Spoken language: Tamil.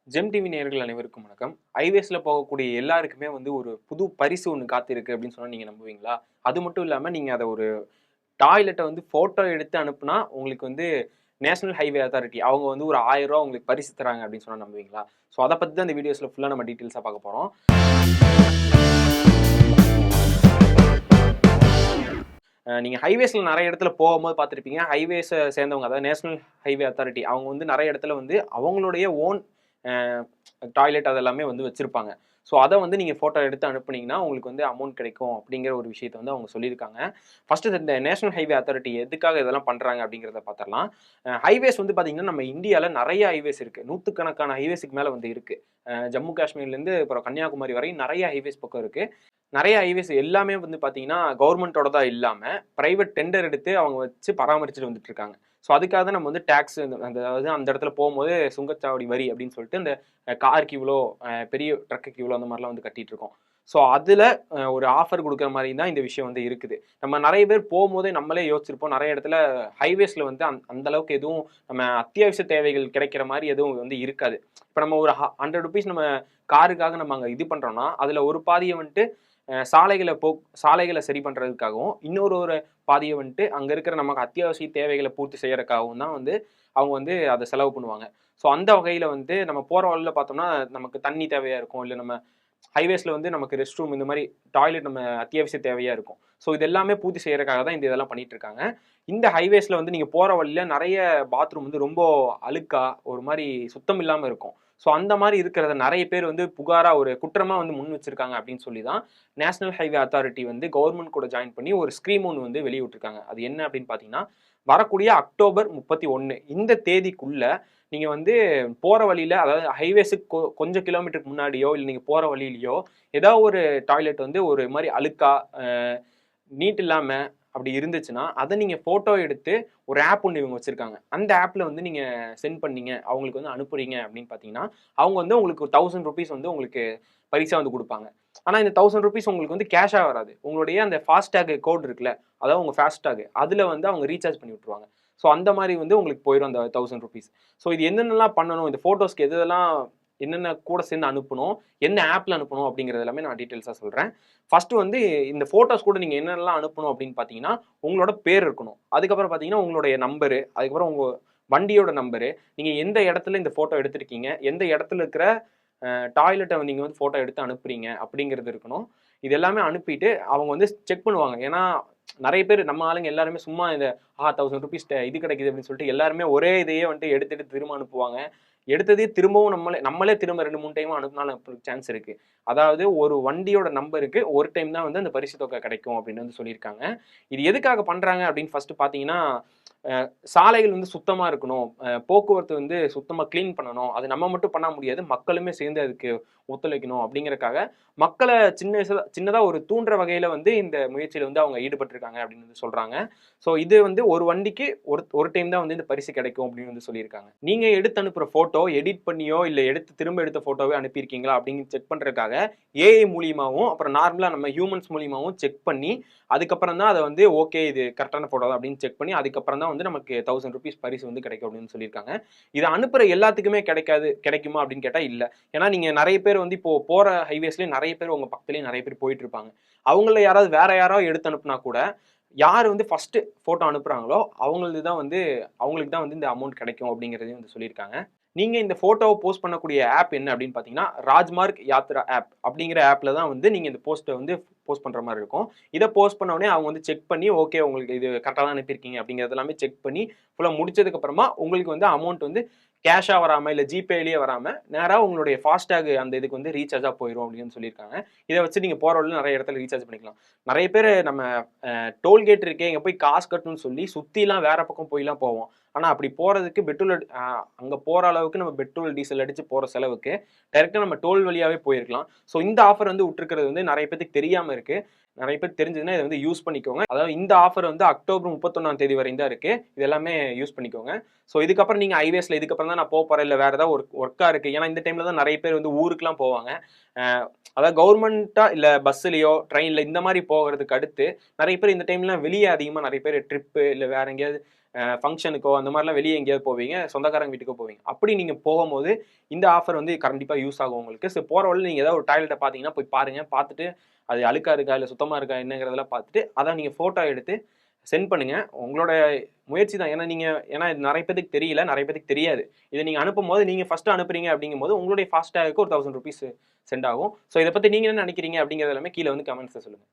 ஜெம் டிவி நேயர்கள் அனைவருக்கும் வணக்கம். ஹைவேஸ்ல போகக்கூடிய எல்லாருக்குமே வந்து ஒரு புது பரிசு ஒண்ணு காத்திருக்கு அப்படின்னு சொன்னா நீங்க நம்புவீங்களா? அது மட்டும் இல்லாம நீங்க அத ஒரு டாய்லெட்ட வந்து ஃபோட்டோ எடுத்து அனுப்புனா, உங்களுக்கு வந்து நேஷனல் ஹைவே அத்தாரிட்டி அவங்க வந்து ஒரு ரூ. 1000 உங்களுக்கு பரிசு தராங்க அப்படின்னு சொன்னா நம்புவீங்களா? ஸோ அத பத்தி தான் இந்த வீடியோஸ்ல ஃபுல்லா நம்ம டீட்டெயில்ஸா பார்க்க போறோம். நீங்க ஹைவேஸ்ல நெறைய இடத்துல போகும்போது பார்த்திருப்பீங்க. ஹைவேஸ சேர்ந்தவங்க அதாவது நேஷனல் ஹைவே அத்தாரிட்டி அவங்க வந்து நெறைய இடத்துல வந்து அவங்களுடைய ஓன் அ டாய்லெட் அதெல்லாமே வந்து வச்சிருப்பாங்க. ஸோ அத வந்து நீங்க ஃபோட்டோ எடுத்து அனுப்புனீங்கன்னா, உங்களுக்கு வந்து அமௌண்ட் கிடைக்கும் அப்படிங்கிற ஒரு விஷயத்த வந்து அவங்க சொல்லியிருக்காங்க. ஃபர்ஸ்ட்டு இந்த நேஷனல் ஹைவே அத்தாரிட்டி எதுக்காக இதெல்லாம் பண்றாங்க அப்படிங்கிறத பார்த்துரலாம். ஹைவேஸ் வந்து பார்த்தீங்கன்னா, நம்ம இந்தியால நெறைய ஹைவேஸ் இருக்கு. நூத்துக்கணக்கான ஹைவேஸ்க்கு மேல வந்து இருக்கு. ஜம்மு காஷ்மீர்லேருந்து அப்புறம் கன்னியாகுமரி வரை நெறைய ஹைவேஸ் பக்கம் இருக்கு. நெறைய ஹைவேஸ் எல்லாமே வந்து பார்த்தீங்கன்னா, கவர்மெண்ட்டோடதா இல்லாம, பிரைவேட் டெண்டர் எடுத்து அவங்க வச்சு பராமரிச்சுட்டு வந்துட்டு இருக்காங்க. ஸோ அதுக்காக தான் நம்ம வந்து டாக்ஸ் அதாவது அந்த இடத்துல போம்போது சுங்கச்சாவடி வரி அப்படின்னு சொல்லிட்டு இந்த காருக்கு இவ்வளோ, பெரிய ட்ரக்குக்கு இவ்வளோ அந்த மாரிலாம் வந்து கட்டிட்டு இருக்கோம். ஸோ அதுல ஒரு ஆஃபர் குடுக்குற மாரி தான் இந்த விஷயம் வந்து இருக்குது. நம்ம நெறைய பேர் போம்போதே நம்மளே யோசிச்சிருப்போம். நெறைய இடத்துல ஹைவேஸ்ல வந்து அந்த அளவுக்கு எதுவும் நம்ம அத்தியாவசிய தேவைகள் கிடைக்கிற மாரி எதுவும் வந்து இருக்காது. இப்ப நம்ம ஒரு ₹100 நம்ம காருக்காக நம்ம அங்க இது பண்றோம்னா, அதுல ஒரு பாதிய வந்துட்டு சாலைகள சரி பண்றதுக்காகவும், ஒரு பாதிய வந்துட்டு அங்க இருக்கிற நமக்கு அத்தியாவசிய தேவைகள பூர்த்தி செய்யறதுக்காகவும் தான் வந்து அவங்க வந்து அத செலவு பண்ணுவாங்க. ஸோ அந்த வகையில வந்து நம்ம போற வழில பார்த்தோம்னா, நமக்கு தண்ணி தேவையா இருக்கும். இல்ல நம்ம ஹைவேஸ்ல வந்து நமக்கு ரெஸ்ட் ரூம் இந்த மாரி டாய்லெட் நம்ம அத்தியாவசிய தேவையா இருக்கும். ஸோ இது எல்லாமே பூர்த்தி செய்யறதுக்காக தான் இதெல்லாம் பண்ணிட்டு இருக்காங்க. இந்த ஹைவேஸ்ல வந்து நீங்க போற வழில நெறைய பாத்ரூம் வந்து ரொம்ப அழுக்கா, ஒரு மாரி சுத்தம் இல்லாம இருக்கும். ஸோ அந்த மாரி இருக்கிறத நெறைய பேர் வந்து புகாரா ஒரு குற்றமா வந்து முன் வச்சிருக்காங்க அப்படின்னு சொல்லி தான் நேஷனல் ஹைவே அத்தாரிட்டி வந்து கவர்ன்மெண்ட் கூட ஜாயின் பண்ணி ஒரு ஸ்கீம் ஒண்ணு வந்து வெளியிட்டிருக்காங்க. அது என்ன அப்படின்னு பார்த்தீங்கன்னா, வரக்கூடிய அக்டோபர் 31 இந்த தேதிக்குள்ள நீங்க வந்து போற வழியில அதாவது ஹைவேஸுக்கு கொஞ்சம் கிலோமீட்டருக்கு முன்னாடியோ, இல்ல நீங்க போற வழியிலயோ, ஏதாவது ஒரு டாய்லெட் வந்து ஒரு மாரி அழுக்கா, நீட் இல்லாம அப்படி இருந்துச்சுன்னா, அத நீங்க ஃபோட்டோ எடுத்து ஒரு ஆப் ஒண்ணு இவங்க வச்சிருக்காங்க. அந்த ஆப்ல வந்து நீங்க சென்ட் பண்ணீங்க, அவங்களுக்கு வந்து அனுப்புறீங்க அப்படின்னு பார்த்தீங்கன்னா, அவங்க வந்து உங்களுக்கு ₹1000 வந்து உங்களுக்கு பரிசா வந்து குடுப்பாங்க. ஆனா இந்த ₹1000 உங்களுக்கு வந்து கேஷா வராது. உங்களுடைய அந்த ஃபாஸ்டேக் கோட் இருக்குல்ல, அதாவது உங்க ஃபாஸ்டேக் அதுல வந்து அவங்க ரீசார்ஜ் பண்ணி விட்டுருவாங்க. ஸோ அந்த மாரி வந்து உங்களுக்கு போயிரும் அந்த ₹1000. ஸோ இது என்னென்னலாம் பண்ணணும், இந்த ஃபோட்டோஸ்க்கு எதெல்லாம் என்னென்ன கூட சேர்ந்து அனுப்பணும், என்ன ஆப்ல அனுப்பணும் அப்படிங்கிறது எல்லாமே நான் டீட்டெயில்ஸா சொல்றேன். ஃபர்ஸ்ட் வந்து இந்த ஃபோட்டோஸ் கூட நீங்க என்னென்னலாம் அனுப்பணும் அப்படின்னு பார்த்தீங்கன்னா, உங்களோட பேர் இருக்கணும். அதுக்கப்புறம் பார்த்தீங்கன்னா, உங்களுடைய நம்பரு, அதுக்கப்புறம் உங்க வண்டியோட நம்பரு, நீங்க எந்த இடத்துல இந்த ஃபோட்டோ எடுத்திருக்கீங்க, எந்த இடத்துல இருக்கிற டாய்லெட்ட நீங்க வந்து ஃபோட்டோ எடுத்து அனுப்புறீங்க அப்படிங்கிறது இருக்கணும். இது எல்லாமே அனுப்பிட்டு அவங்க வந்து செக் பண்ணுவாங்க. ஏன்னா, நெறைய பேர் நம்ம ஆளுங்க எல்லாருமே சும்மா இந்த ₹1000 இது கிடைக்குது அப்படின்னு சொல்லிட்டு எல்லாருமே ஒரே இதையே வந்துட்டு எடுத்து எடுத்து திரும்ப அனுப்புவாங்க. எடுத்ததே திரும்பவும் நம்மளே திரும்ப 2, 3 டைம் அனுப்புனாலும் சான்ஸ் இருக்கு. அதாவது ஒரு வண்டியோட நம்பருக்கு ஒரு டைம் தான் வந்து அந்த பரிசு தொகை கிடைக்கும் அப்படின்னு வந்து சொல்லியிருக்காங்க. இது எதுக்காக பண்றாங்க அப்படின்னு ஃபர்ஸ்ட் பார்த்தீங்கன்னா, அ சாலைகள் வந்து சுத்தமா இருக்கணும். போக்குவரத்து வந்து சுத்தமா கிளீன் பண்ணணும். அது நம்ம மட்டும் பண்ண முடியாது. மக்களுமே சேர்ந்து அதுக்கு ஒத்துழைக்கணும் அப்படிங்கிறதுக்காக, மக்கள சின்னதா ஒரு தூண்டுற வகையில வந்து இந்த முயற்சியில வந்து அவங்க ஈடுபட்டிருக்காங்க அப்படின்னு வந்து சொல்றாங்க. ஸோ இது வந்து ஒரு வண்டிக்கு ஒரு டைம் தான் வந்து இந்த பரிசு கிடைக்கும் அப்படின்னு வந்து சொல்லியிருக்காங்க. நீங்க எடுத்து அனுப்புற ஃபோட்டோ எடிட் பண்ணியோ, இல்ல திரும்ப எடுத்த ஃபோட்டோவே அனுப்பியிருக்கீங்களா அப்படின்னு செக் பண்றதுக்காக ஏஐ மூலியமாவும், அப்புறம் நார்மலா நம்ம ஹியூமன்ஸ் மூலியமாவும் செக் பண்ணி, அதுக்கப்புறம் தான் அத வந்து ஓகே இது கரெக்ட்டான ஃபோட்டோ தான் அப்படின்னு செக் பண்ணி, அதுக்கப்புறம் தான் வந்து நமக்கு ₹1000 பரிசு வந்து கிடைக்கும் அப்படின்னு சொல்லியிருக்காங்க. இத அனுப்புற எல்லாத்துக்குமே கிடைக்குமா அப்படின்னு கேட்டா இல்ல. ஏன்னா நீங்க நெறைய பேர் வந்து இப்போ போற ஹைவேஸ்லயே நெறைய பேர் உங்க பக்கத்திலேயே நெறைய பேர் போயிட்டு இருப்பாங்க. அவங்கள யாராவது வேற யாராவது எடுத்து அனுப்புனா கூட, யார் வந்து ஃபர்ஸ்ட் ஃபோட்டோ அனுப்புறாங்களோ, அவங்களுக்கு தான் வந்து இந்த அமௌண்ட் கிடைக்கும் அப்படிங்கிறதையும் வந்து சொல்லியிருக்காங்க. நீங்க இந்த ஃபோட்டோவ போஸ்ட் பண்ணக்கூடிய ஆப் என்ன அப்படின்னு பார்த்தீங்கன்னா, ராஜ்மார்க் யாத்ரா ஆப் அப்படிங்கிற ஆப்ல தான் வந்து நீங்க இந்த போஸ்ட்ட வந்து போஸ்ட் பண்ற மாரி இருக்கும். இத போஸ்ட் பண்ண உடனே அவங்க வந்து செக் பண்ணி, ஓகே உங்களுக்கு இது கரெக்ட்டா தான் அனுப்பியிருக்கீங்க அப்படிங்கிறது எல்லாமே செக் பண்ணி, ஃபுல்லா முடிச்சதுக்கு அப்புறமா உங்களுக்கு வந்து அமௌண்ட் வந்து கேஷா வராம, இல்ல ஜிபேலயே வராம, நேரா உங்களுடைய ஃபாஸ்டேக் அந்த இதுக்கு வந்து ரீசார்ஜா போயிரும் அப்படின்னு சொல்லியிருக்காங்க. இத வச்சு நீங்க போற வழில நெறைய இடத்துல ரீசார்ஜ் பண்ணிக்கலாம். நெறைய பேரு நம்ம டோல்கேட் இருக்கே, இங்க போய் காசு கட்டணும்னு சொல்லி சுத்திலாம் வேற பக்கம் போய்லாம் போவோம். ஆனா அப்படி போறதுக்கு அங்க போற அளவுக்கு நம்ம பெட்ரோல், டீசல் அடிச்சு போற செலவுக்கு, டைரக்ட்டா நம்ம டோல் வழியாவே போயிருக்கலாம். ஸோ இந்த ஆஃபர் வந்து விட்டுருக்கிறது வந்து நெறைய பேத்துக்கு தெரியாம இருக்கு. நெறைய பேருக்கு தெரிஞ்சதுன்னா இத வந்து யூஸ் பண்ணிக்கோங்க. அதாவது இந்த ஆஃபர் வந்து அக்டோபர் 31ஆம் தேதி வரையும் தான் இருக்கு. இது எல்லாமே யூஸ் பண்ணிக்கோங்க. ஸோ இதுக்கப்புறம் நீங்க ஹைவேஸ்ல இதுக்கப்புறம் தான் நான் போறேன், இல்ல வேற ஏதாவது ஒர்க்கா இருக்கு. ஏன்னா இந்த டைம்ல தான் நெறைய பேர் வந்து ஊருக்குலாம் போவாங்க. அ அதாவது கவர்மெண்ட்டா இல்ல பஸ்ஸுலயோ, ட்ரெயின்ல இந்த மாரி போகறதுக்கு அடுத்து, நெறைய பேர் இந்த டைம்லாம் வெளிய அதிகமா நெறைய பேர் ட்ரிப்பு இல்ல வேற எங்கேயாவது ஃபங்க்ஷனுக்கோ அந்த மாதிரிலாம் வெளியே எங்கேயாவது போவீங்க, சொந்தக்காரங்க வீட்டுக்கோ போவீங்க. அப்படி நீங்கள் போகும்போது இந்த ஆஃபர் வந்து கண்டிப்பாக யூஸ் ஆகும் உங்களுக்கு. ஸோ போகிற வழியில் நீங்கள் ஏதாவது ஒரு டாய்லெட்டை பார்த்தீங்கன்னா போய் பாருங்கள். பார்த்துட்டு அது அழுக்கா இருக்கா இல்லை சுத்தமாக இருக்கா என்னங்கிறதெல்லாம் பார்த்துட்டு அதை நீங்கள் ஃபோட்டோ எடுத்து சென்ட் பண்ணுங்க. உங்களோட முயற்சி தான். ஏன்னா இது நிறைய பேருக்கு தெரியல, நிறைய பேருக்கு தெரியாது. இதை நீங்கள் அனுப்பும்போது நீங்கள் ஃபர்ஸ்ட் அனுப்புறீங்க அப்படிங்கும்போது உங்களுடைய ஃபாஸ்டாக்கு ஒரு ₹1000 சென்ட் ஆகும். ஸோ இதை பற்றி நீங்கள் என்ன நினைக்கிறீங்க அப்படிங்கிறது எல்லாமே கீழே வந்து கமெண்ட்ஸில் சொல்லுங்கள்.